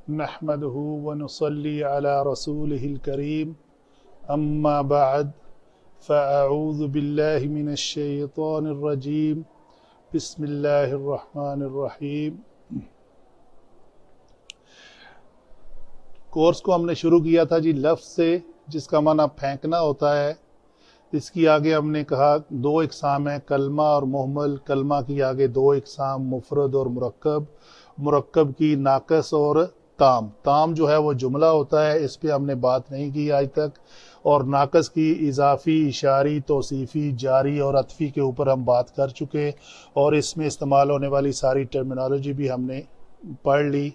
नहमदुहु व नुसल्ली अला रसूलिहिल करीम अम्मा बाद फ़अऊज़ु बिल्लाहि मिनश शैतानिर रजीम बिस्मिल्लाहिर रहमानिर रहीम। कोर्स को हमने शुरू किया था जी लफ्ज़ से, जिसका माना फेंकना होता है। इसकी आगे हमने कहा दो इकसाम है, कलमा और मुहमल। कलमा की आगे दो इकसाम, मुफरद और मुरक्कब। मुरक्कब की नाकस और ताम। ताम जो है वो जुमला होता है, इस पे हमने बात नहीं की आज तक। और नाकस की इजाफी, इशारी, तौसीफ़ी, जारी और अतफ़ी के ऊपर हम बात कर चुके, और इसमें इस्तेमाल होने वाली सारी टर्मिनोलॉजी भी हमने पढ़ ली।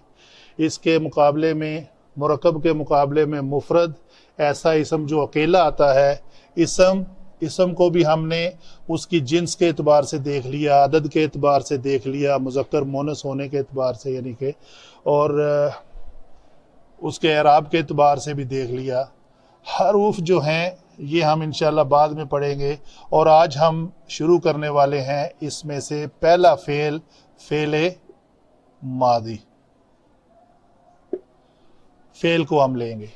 इसके मुकाबले में, मुरक्कब के मुकाबले में मुफरद ऐसा इसम जो अकेला आता है। इसम को भी हमने उसकी जिन्स के एतबार से देख लिया, अदद के एतबार से देख लिया, मुज़क्कर मोनस होने के एतबार से यानी कि, और उसके एराब के एतबार से भी देख लिया। हरूफ जो हैं ये हम इंशाल्लाह बाद में पढ़ेंगे। और आज हम शुरू करने वाले हैं इसमें से पहला फेल मादी। फेल को हम लेंगे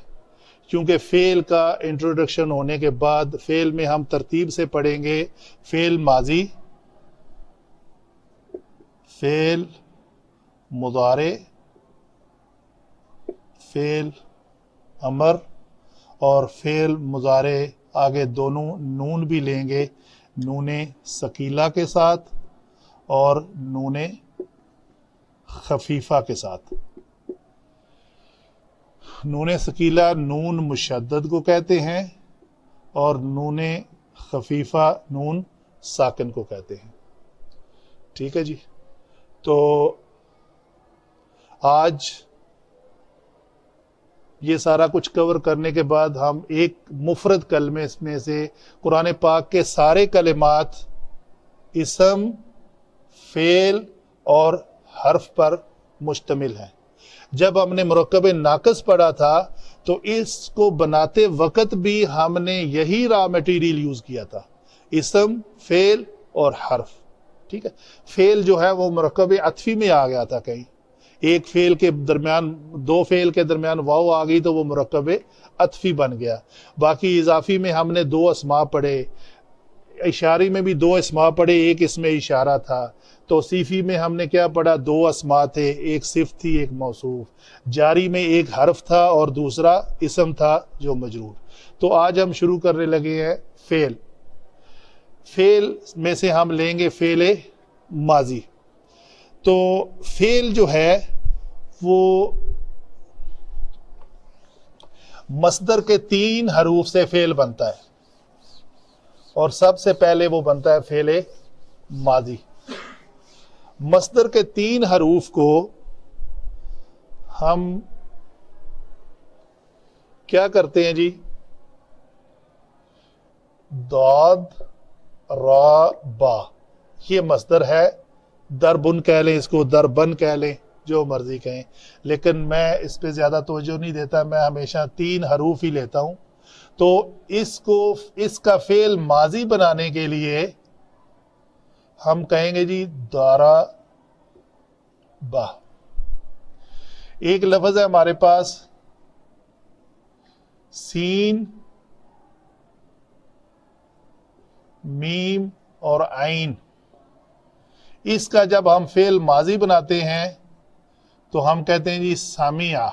क्योंकि फेल का इंट्रोडक्शन होने के बाद फेल में हम तरतीब से पढ़ेंगे। फेल माजी, फेल मुदारे, फेल अमर और फेल मुजारे। आगे दोनों नून भी लेंगे, नूने सकीला के साथ और नूने खफीफा के साथ। नूने सकीला नून मुशद्दद को कहते हैं और नूने खफीफा नून साकिन को कहते हैं। ठीक है जी। तो आज ये सारा कुछ कवर करने के बाद हम एक मुफरद कलमे में से, कुरान पाक के सारे कलिमात इसम, फेल और हर्फ पर मुश्तमिल हैं। जब हमने मुरक्कब नाकस पढ़ा था तो इसको बनाते वक्त भी हमने यही रॉ मटेरियल यूज किया था, इसम, फेल और हर्फ। ठीक है। फेल जो है वो मुरक्कब अतफी में आ गया था कहीं, एक फेल के दरमियान, दो फेल के दरमियान वाव आ गई तो वो मुरक्कब अतफी बन गया। बाकी इजाफी में हमने दो अस्मा पढ़े, इशारी में भी दो अस्मा पढ़े, एक इसमें इशारा था। तौसीफ़ी में हमने क्या पढ़ा, दो अस्मा थे, एक सिफ थी, एक मौसूफ। जारी में एक हर्फ था और दूसरा इसम था जो मजरूर। तो आज हम शुरू करने लगे हैं फेल। फेल में से हम लेंगे फेल माजी। तो फेल जो है वो मस्दर के 3 हरूफ से फेल बनता है, और सबसे पहले वो बनता है फेल माजी। मस्दर के 3 हरूफ को हम क्या करते हैं जी, दाद रा बा, ये मस्दर है। दरबुन कह लें इसको, दरबन कह लें, जो मर्जी कहें, लेकिन मैं इस पे ज्यादा तवज्जो नहीं देता। मैं हमेशा 3 हरूफ ही लेता हूं। तो इसका फेल माजी बनाने के लिए हम कहेंगे जी दारा बा। एक लफ्ज है हमारे पास सीन, मीम और आइन। इसका जब हम फेल माजी बनाते हैं तो हम कहते हैं जी सामिया।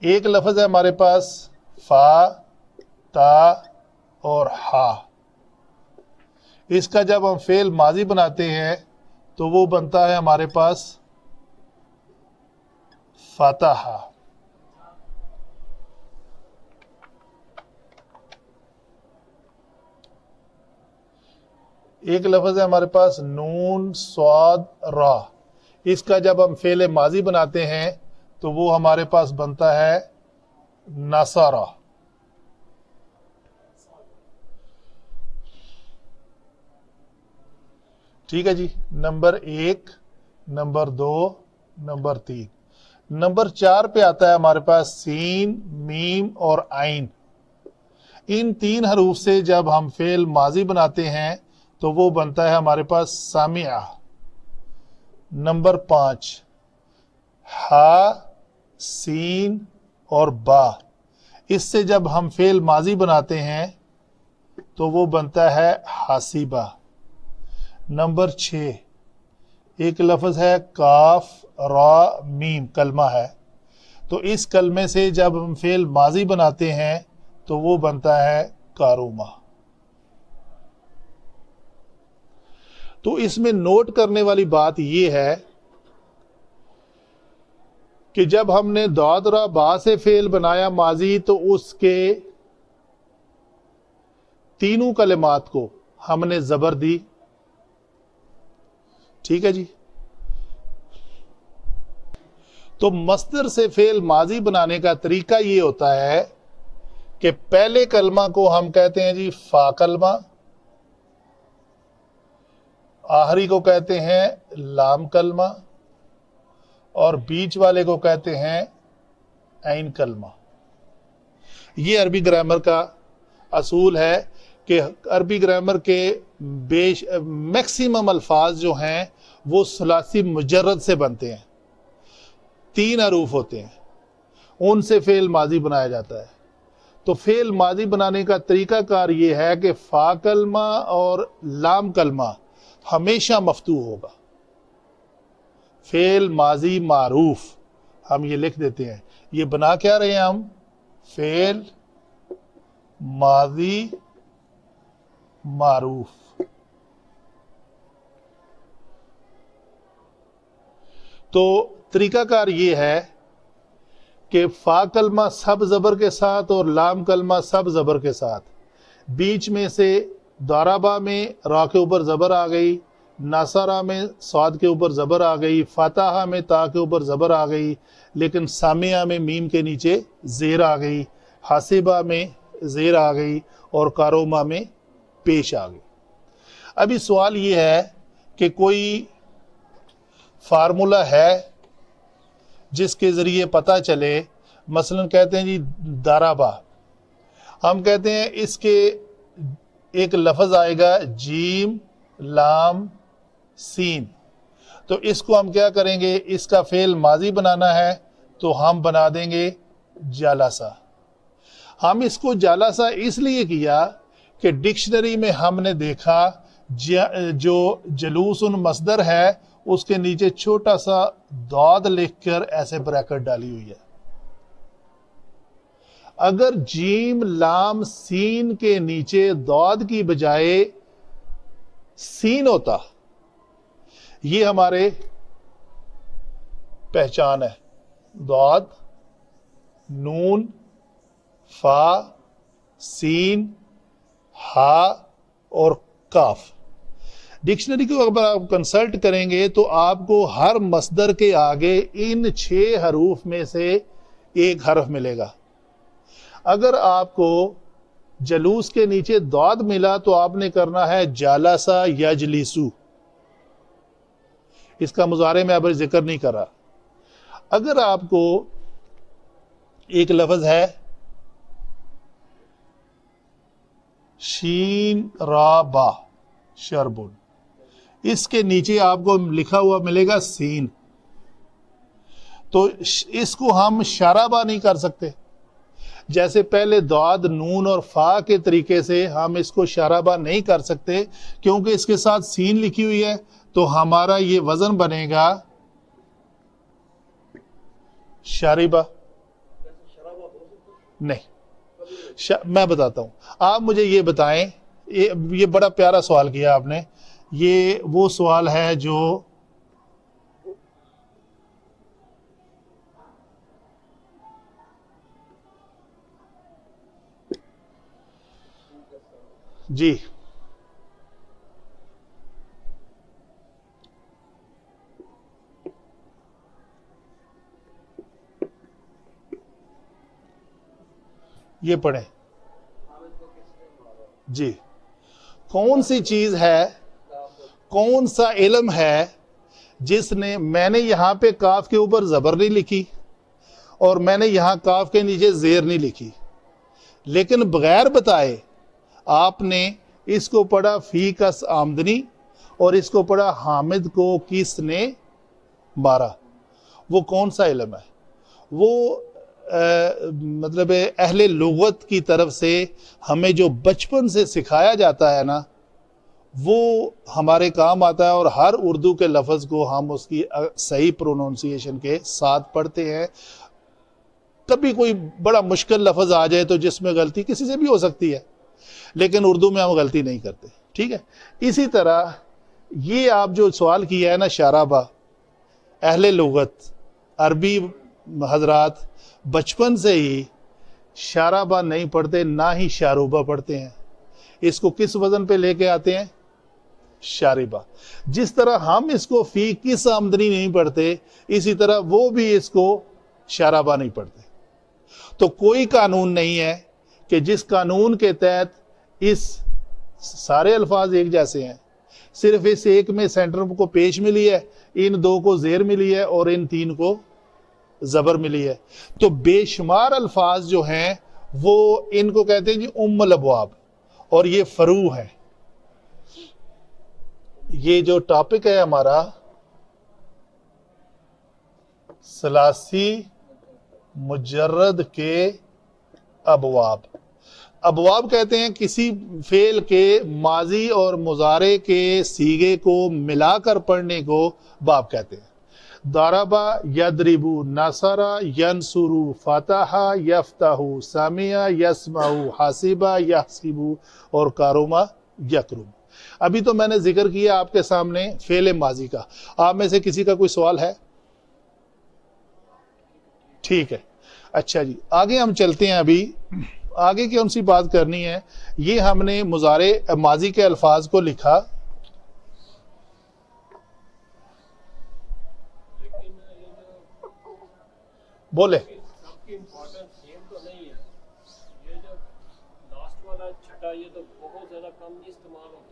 एक लफ्ज है हमारे पास फा, ता और हा। इसका जब हम फेल माजी बनाते हैं तो वो बनता है हमारे पास फातहा। एक लफ्ज है हमारे पास नून स्वाद रा। इसका जब हम फेल माजी बनाते हैं तो वो हमारे पास बनता है नसारा। ठीक है जी। Number 1, number 2, number 3। नंबर 4 पे आता है हमारे पास सीन, मीम और आइन। इन 3 हरूफ से जब हम फेल माजी बनाते हैं तो वो बनता है हमारे पास सामिया। नंबर 5, हा, सीन और बा, इससे जब हम फेल माजी बनाते हैं तो वो बनता है हासिबा। नंबर 6, एक लफ्ज है काफ रा मीम, कलमा है, तो इस कलमे से जब हम फेल माजी बनाते हैं तो वो बनता है कारुमा। तो इसमें नोट करने वाली बात यह है कि जब हमने दादरा बा से फेल बनाया माजी तो उसके तीनों कलिमात को हमने जबर दी। ठीक है जी। तो मस्दर से फेल माजी बनाने का तरीका ये होता है कि पहले कलमा को हम कहते हैं जी फा कलमा, आखिरी को कहते हैं लाम कलमा और बीच वाले को कहते हैं ऐन कलमा। ये अरबी ग्रामर का असूल है कि अरबी ग्रामर के मैक्सिमम अल्फाज जो हैं वो सुलासी मुजर्रद से बनते हैं, 3 हरूफ होते हैं, उनसे फेल माजी बनाया जाता है। तो फेल माजी बनाने का तरीकाकार ये है कि फा कलमा और लाम कलमा हमेशा मफ्तू होगा। फेल माजी मारूफ हम ये लिख देते हैं। ये बना क्या रहे हैं हम? फेल माजी मारूफ। तो तरीकाकार ये है कि फा कलमा सब जबर के साथ और लाम कलमा सब जबर के साथ, बीच में से दाराबा में रा के ऊपर जबर आ गई, नासारा में स्वाद के ऊपर जबर आ गई, फाताहा में ता के ऊपर जबर आ गई, लेकिन सामिया में मीम के नीचे जेर आ गई, हासिबा में जेर आ गई और कारोमा में पेश आ गई। अभी सवाल ये है कि कोई फार्मूला है जिसके ज़रिए पता चले, मसलन कहते हैं जी दाराबा, हम कहते हैं इसके एक लफ्ज़ आएगा जीम लाम सीन, तो इसको हम क्या करेंगे, इसका फेल माजी बनाना है तो हम बना देंगे जालासा। हम इसको जालासा इसलिए किया कि डिक्शनरी में हमने देखा जो जलूसुन मसदर है उसके नीचे छोटा सा दाद लिखकर ऐसे ब्रैकेट डाली हुई है। अगर जीम लाम सीन के नीचे दाद की बजाय सीन होता, ये हमारे पहचान है, दाद नून फा सीन हा और काफ। डिक्शनरी को अगर आप कंसल्ट करेंगे तो आपको हर मसदर के आगे इन 6 हरूफ में से एक हरफ मिलेगा। अगर आपको जलूस के नीचे दाद मिला तो आपने करना है जालासा यजलिसु, इसका मुजारे में अब जिक्र नहीं कर रहा। अगर आपको एक लफ्ज है शीन रा बा शरबुन, इसके नीचे आपको लिखा हुआ मिलेगा सीन, तो इसको हम शाराबा नहीं कर सकते। जैसे पहले दाद नून और फा के तरीके से हम इसको शाराबा नहीं कर सकते क्योंकि इसके साथ सीन लिखी हुई है, तो हमारा ये वजन बनेगा शारिबा नहीं। मैं बताता हूं, आप मुझे ये बताएं, ये बड़ा प्यारा सवाल किया आपने। ये वो सवाल है जो जी ये पढ़ें जी। कौन सी चीज है, कौन सा इल्म है जिसने, मैंने यहां पे काफ के ऊपर जबर नहीं लिखी और मैंने यहां काफ के नीचे जेर नहीं लिखी, लेकिन बगैर बताए आपने इसको पढ़ा फी कस आमदनी, और इसको पढ़ा हामिद को किसने मारा। वो कौन सा इल्म है? वो मतलब अहले लुगत की तरफ से हमें जो बचपन से सिखाया जाता है ना, वो हमारे काम आता है, और हर उर्दू के लफ्ज़ को हम उसकी सही प्रोनाउंसिएशन के साथ पढ़ते हैं। कभी कोई बड़ा मुश्किल लफ्ज़ आ जाए तो जिसमें गलती किसी से भी हो सकती है, लेकिन उर्दू में हम गलती नहीं करते, ठीक है। इसी तरह ये आप जो सवाल किया है ना, शाराबा, अहले लुगत अरबी हजरात बचपन से ही शाराबा नहीं पढ़ते, ना ही शारूबा पढ़ते हैं। इसको किस वजन पे लेके आते हैं? शारिबा। जिस तरह हम इसको फी किस आमदनी नहीं पढ़ते, इसी तरह वो भी इसको शाराबा नहीं पढ़ते। तो कोई कानून नहीं है कि जिस कानून के तहत इस सारे अल्फाज एक जैसे हैं, सिर्फ इस एक में सेंटर को पेश मिली है, इन दो को जेर मिली है और इन तीन को जबर मिली है। तो बेशुमार अल्फाज जो हैं वो इनको कहते हैं जी उम्मुल अबवाब, और ये फरू है। ये जो टॉपिक है हमारा सलासी मुजर्रद के अबवाब। अबवाब कहते हैं किसी फेल के माजी और मुजारे के सीगे को मिलाकर पढ़ने को बाब कहते हैं। दारबा यदरिबू, नसरा यनसुरू, फतहा यफ्तहू, समिया यस्माऊ, हासिबा यहसिबू और कारुमा यकरुम। अभी तो मैंने जिक्र किया आपके सामने फेल माजी का। आप में से किसी का कोई सवाल है? ठीक है, अच्छा जी, आगे हम चलते हैं। अभी आगे कौन सी बात करनी है? ये हमने मुजारे माजी के अल्फाज को लिखा। बोले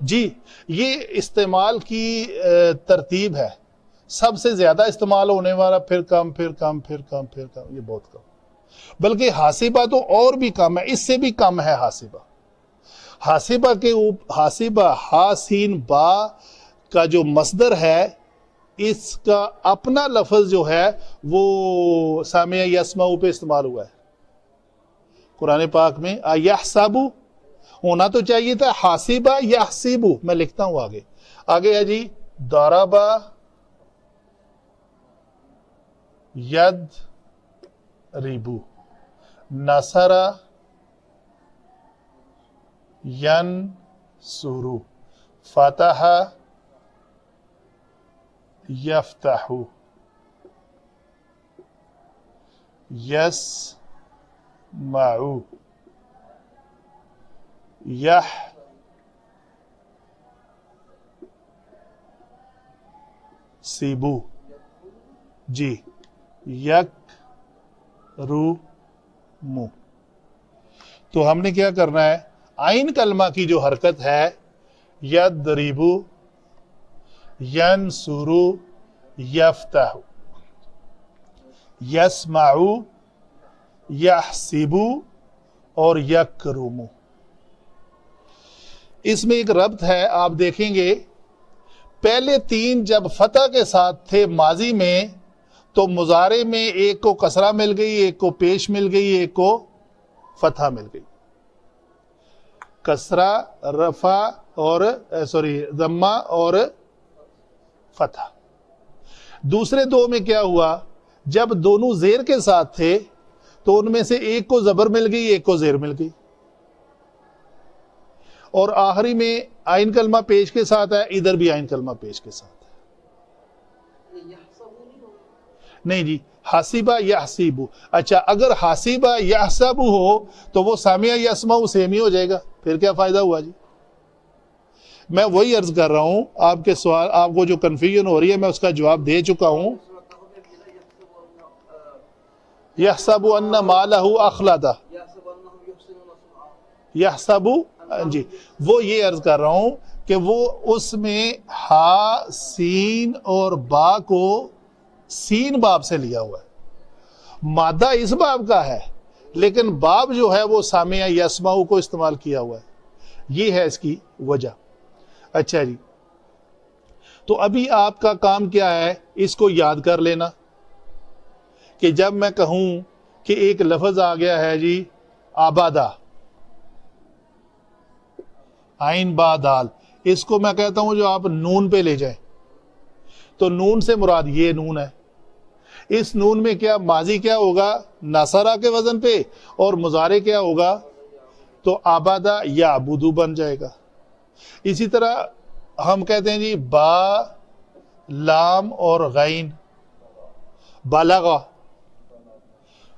जी, ये इस्तेमाल की तरतीब है। सबसे ज्यादा इस्तेमाल होने वाला, फिर कम, फिर कम, फिर कम, फिर कम, ये बहुत कम। बल्कि हासिबा तो और भी कम है, इससे भी कम है हासिबा। हासिबा के हासिबा हासीन बा का जो मसदर है, इसका अपना लफ्ज जो है वो सामिया यस्माऊ पे इस्तेमाल हुआ है कुरान पाक में। यहसाबू होना तो चाहिए था हासिबा यहसिबू। मैं लिखता हूं आगे। आगे है जी दरबा यद रिबू, नसरा यन सुरू, फतहा यफ्तहू, यस्माऊ, यह सीबू जी, यक रू मु। तो हमने क्या करना है? आइन कलमा की जो हरकत है, यदरिबू, यनसुरू, यफ्तहू, यस्माऊ, यहसिबू और यकरुमू। इसमें एक रब्त है, आप देखेंगे पहले तीन जब फतह के साथ थे माजी में, तो मुजारे में एक को कसरा मिल गई, एक को पेश मिल गई, एक को फतह मिल गई। कसरा, रफा और जम्मा और फतह। दूसरे दो में क्या हुआ? जब दोनों जेर के साथ थे तो उनमें से एक को जबर मिल गई, एक को जेर मिल गई, और आखिरी में आइन कलमा पेश के साथ है, इधर भी आइन कलमा पेश के साथ है। नहीं जी, हासिबा यहसीबू। अच्छा, अगर हासिबा यहसबू हो तो वो सामिया यस्माऊ सेम ही हो जाएगा, फिर क्या फायदा हुआ जी? मैं वही अर्ज कर रहा हूं, आपके सवाल, आपको जो कंफ्यूजन हो रही है मैं उसका जवाब दे चुका हूं। यहसबू अन्ना मालहू अखलदा, यहसबू जी, वो ये अर्ज कर रहा हूं कि वो उसमें हा सीन और बा को सीन बाब से लिया हुआ है। मादा इस बाब का है, लेकिन बाब जो है वो सामिया यस्माऊ को इस्तेमाल किया हुआ है। ये है इसकी वजह। अच्छा जी, तो अभी आपका काम क्या है, इसको याद कर लेना कि जब मैं कहूं कि एक लफ्ज आ गया है जी आबादा, आइन बा दाल, इसको मैं कहता हूं जो आप नून पे ले जाएं, तो नून से मुराद ये नून है। इस नून में क्या माजी क्या होगा, नासरा के वजन पे, और मुजारे क्या होगा, तो आबादा या अबूदू बन जाएगा। इसी तरह हम कहते हैं जी बा, लाम और गैन, बालागा,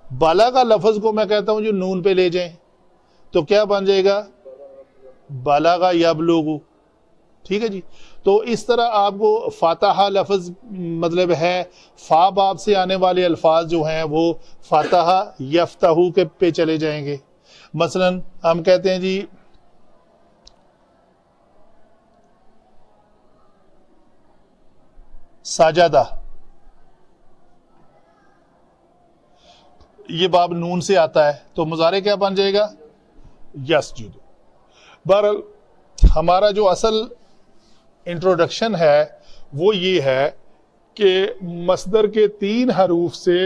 बालागा लफ्ज को मैं कहता हूं जो नून पे ले जाएं, तो क्या बन जाएगा, बालागा यबलुगु। ठीक है जी। तो इस तरह आपको फातहा लफ्ज मतलब है, फा बाब से आने वाले अल्फाज जो हैं वो फातहा यफ्तहू के पे चले जाएंगे। मसलन हम कहते हैं जी साजादा, ये बाब नून से आता है, तो मुजारे क्या बन जाएगा, यस्जुदु। बहरहाल हमारा जो असल इंट्रोडक्शन है वो ये है कि मसदर के 3 हरूफ से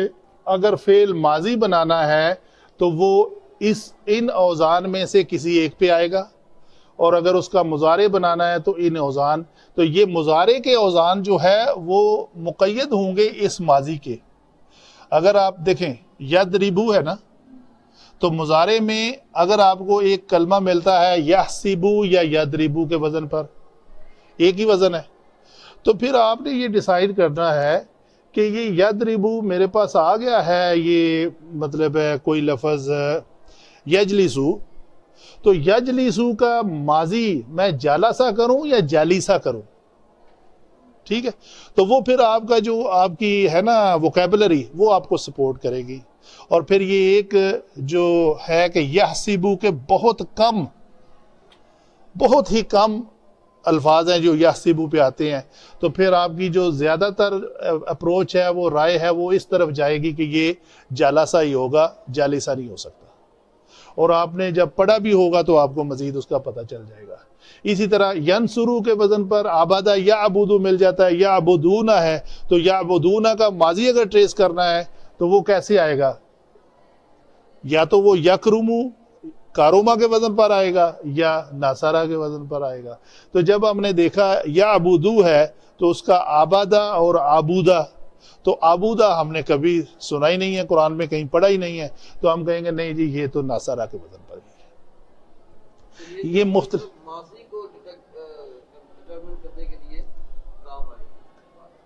अगर फेल माजी बनाना है तो वो इन औजान में से किसी एक पे आएगा, और अगर उसका मुजारे बनाना है तो इन औजान, तो ये मुजारे के औजान जो है वो मुक़य्यद होंगे इस माजी के। अगर आप देखें यदरिबू है ना, तो मुजारे में अगर आपको एक कलमा मिलता है यहसिबू या यदरिबू के वजन पर, एक ही वजन है, तो फिर आपने ये डिसाइड करना है कि ये यदरिबू मेरे पास आ गया है, ये मतलब है कोई लफ्ज यजलिसू, तो यजलिसू का माजी मैं जालासा करूं या जालीसा करूं। ठीक है, तो वो फिर आपका जो आपकी है ना वोकैबुलरी वो आपको सपोर्ट करेगी। और फिर ये एक जो है कि यहसिबू के बहुत ही कम अल्फाज हैं जो यहसिबू पे आते हैं, तो फिर आपकी जो ज़्यादातर अप्रोच है वो राय है वो इस तरफ जाएगी कि ये जालासा ही होगा, जालिसा नहीं हो सकता। और आपने जब पढ़ा भी होगा तो आपको मजीद उसका पता चल जाएगा। इसी तरह यनसुरू के वजन पर आबादा या अबूदू मिल जाता है, या अबूदूना है, तो या अबूदूना का माजी अगर ट्रेस करना है तो वो कैसे आएगा, या तो वो यकरुमू कारोमा के वजन पर आएगा या नासारा के वजन पर आएगा। तो जब हमने देखा या अबूदू है तो उसका आबादा और आबूदा, तो आबूदा हमने कभी सुना ही नहीं है, कुरान में कहीं पढ़ा ही नहीं है, तो हम कहेंगे नहीं जी ये तो नासारा के वजन पर ही है। ये मुख्तलिफ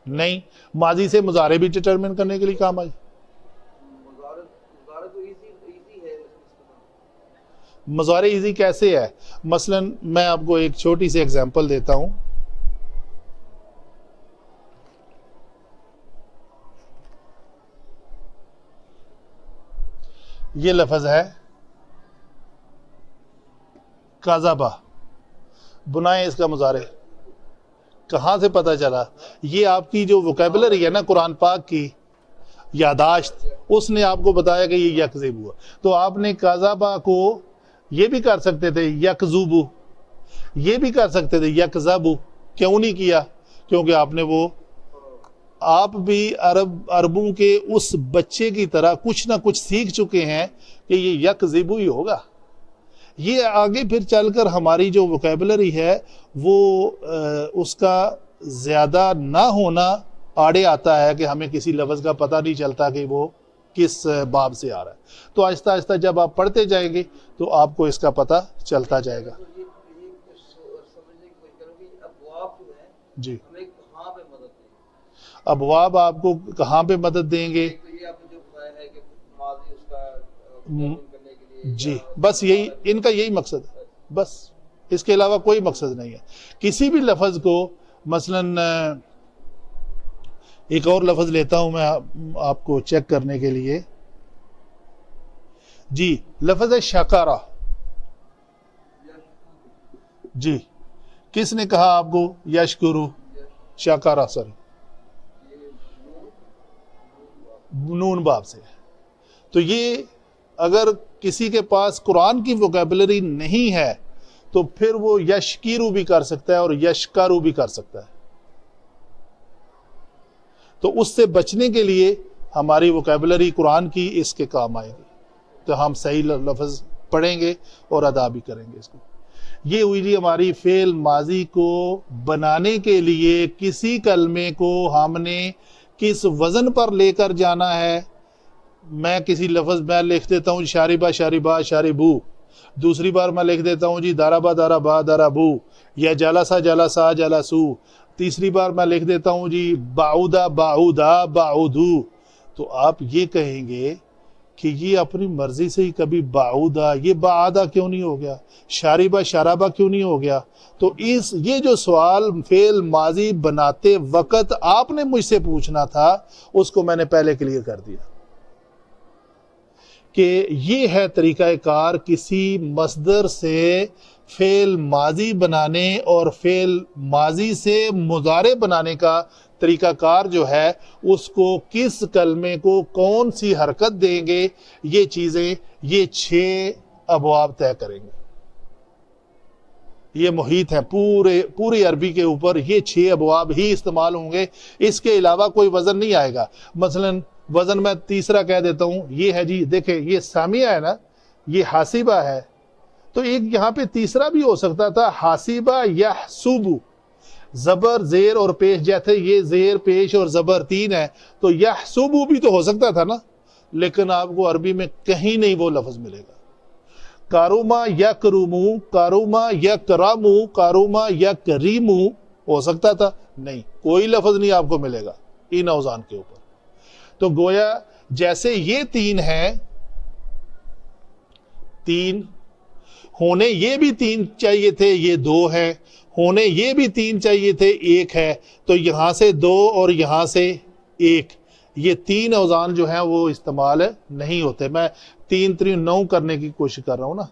नहीं, माजी से मुजारे भी डिटरमिन करने के लिए काम आए। मुजारे इजी कैसे है, मसलन मैं आपको एक छोटी सी एग्जांपल देता हूं। ये लफ्ज है काजाबा, बुनाए इसका मुजारे, कहां से पता चला, ये आपकी जो वोकैबुलरी है ना कुरान पाक की यादाश्त, उसने आपको बताया कि ये यकज़िब हुआ। तो आपने काजाबा को ये भी कर सकते थे यकजुबू, ये भी कर सकते थे यकज़बू, क्यों नहीं किया, क्योंकि आपने वो आप भी अरबों के उस बच्चे की तरह कुछ ना कुछ सीख चुके हैं कि ये यकज़िबू ही होगा। ये आगे फिर चलकर हमारी जो वोकैबुलरी है वो उसका ज़्यादा ना होना आड़े आता है कि हमें किसी लफ्ज़ का पता नहीं चलता कि वो किस बाब से आ रहा है। तो आहिस्ता आहिस्ता जब आप पढ़ते जाएंगे तो आपको इसका पता चलता जाएगा। जी, अबवाब आपको कहाँ पे मदद देंगे, जी बस यही इनका यही मकसद है, बस इसके अलावा कोई मकसद नहीं है। किसी भी लफ्ज़ को मसलन एक और लफ्ज़ लेता हूं मैं आपको चेक करने के लिए। जी, लफ्ज़ है शकारा। जी, किसने कहा आपको यशकुरु, शकारा, सॉरी नून बाब से। तो ये अगर किसी के पास कुरान की वोकैबुलरी नहीं है तो फिर वो यशकीरू भी कर सकता है और यशकारू भी कर सकता है। तो उससे बचने के लिए हमारी वोकैबुलरी कुरान की इसके काम आएगी, तो हम सही लफ्ज़ पढ़ेंगे और अदा भी करेंगे इसको। ये हुई जी हमारी फेल माजी को बनाने के लिए किसी कलमे को हमने किस वज़न पर लेकर जाना है। मैं किसी लफ्ज़ में लिख देता हूँ शारिबा शारिबा शारिबू, दूसरी बार मैं लिख देता हूँ जी दाराबा दाराबा दाराबू या जालासा जालासा जालासू, तीसरी बार मैं लिख देता हूँ जी बाउदा बाउदा बाउदू। तो आप ये कहेंगे कि ये अपनी मर्जी से ही कभी बाउदा, ये बादा क्यों नहीं हो गया, शारिबा शाराबा क्यों नहीं हो गया। तो ये जो सवाल फेल माजी बनाते वक्त आपने मुझसे पूछना था, उसको मैंने पहले क्लियर कर दिया कि ये है तरीक़ाकार किसी मसदर से फेल माजी बनाने और फेल माजी से मुजारे बनाने का तरीक़ाकार जो है, उसको किस कलमे को कौन सी हरकत देंगे, ये चीज़ें ये 6 अबवाब तय करेंगे। ये मुहीत है पूरी अरबी के ऊपर, ये 6 अबवाब ही इस्तेमाल होंगे, इसके अलावा कोई वज़न नहीं आएगा। मसलन वज़न मैं तीसरा कह देता हूँ, ये है जी, देखें ये सामिया है ना, ये हासिबा है, तो एक यहाँ पे तीसरा भी हो सकता था हासिबा यहसुबु, जबर जेर और पेश, जैसे ये जेर पेश और जबर 3 है, तो यहसुबु भी तो हो सकता था ना, लेकिन आपको अरबी में कहीं नहीं वो लफ्ज़ मिलेगा। कारुमा यकरुमु, कारुमा यकरामु, कारुमा यकरीमु हो सकता था, नहीं, कोई लफ्ज़ नहीं आपको मिलेगा इन औज़ान के ऊपर। तो गोया जैसे ये 3 हैं, 3 होने ये भी 3 चाहिए थे, ये 2 हैं, होने ये भी 3 चाहिए थे, 1 है, तो यहाँ से 2 और यहाँ से 1, ये 3 औज़ान जो हैं वो इस्तेमाल नहीं होते। मैं 3 3 9 करने की कोशिश कर रहा हूँ ना,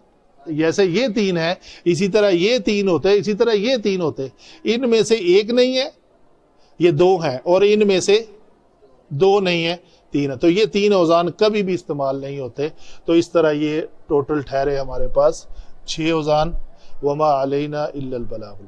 जैसे ये 3 है इसी तरह ये 3 होते, इसी तरह ये 3 होते, इनमें से 1 नहीं है, ये 2 हैं, और इनमें से 2 नहीं है, 3 है, तो ये 3 औज़ान कभी भी इस्तेमाल नहीं होते। तो इस तरह ये टोटल ठहरे हमारे पास 6 औज़ान। वमा अलैना इल्लल बलागुल।